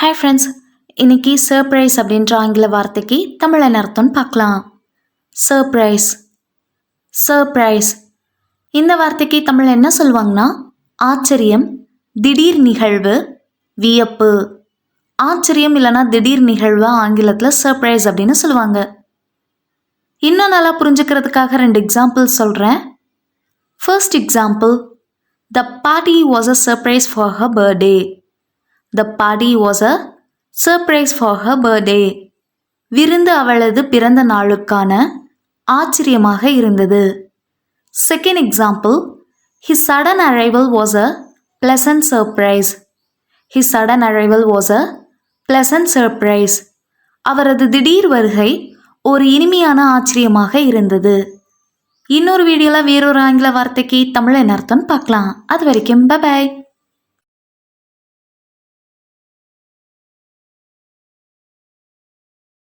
Hi friends, இன்னைக்கு surprise அப்படின்ற ஆங்கில வார்த்தைக்கு தமிழ் என்ன அர்த்தம்னு பார்க்கலாம். சர்ப்ரைஸ் சர்ப்ரைஸ் இந்த வார்த்தைக்கு தமிழ் என்ன சொல்லுவாங்கன்னா ஆச்சரியம், திடீர் நிகழ்வு, வியப்பு. ஆச்சரியம் இல்லைனா திடீர் நிகழ்வு ஆங்கிலத்தில் சர்ப்ரைஸ் அப்படின்னு சொல்லுவாங்க. இன்னும் நல்லா புரிஞ்சுக்கிறதுக்காக 2 எக்ஸாம்பிள் சொல்கிறேன். First example, the party was a surprise for her birthday. The party was a surprise for her birthday. விருந்து அவளது பிறந்த நாளுக்கான ஆச்சரியமாக இருந்தது. Second example, his sudden arrival was a pleasant surprise. His sudden arrival was a pleasant surprise. அவரது திடீர் வருகை ஒரு இனிமையான ஆச்சரியமாக இருந்தது. இன்னொரு வீடியோவில் வேறொரு ஆங்கில வார்த்தைக்கு தமிழ் என்ன அர்த்தம்னு பார்க்கலாம். அது வரைக்கும் பை பாய்.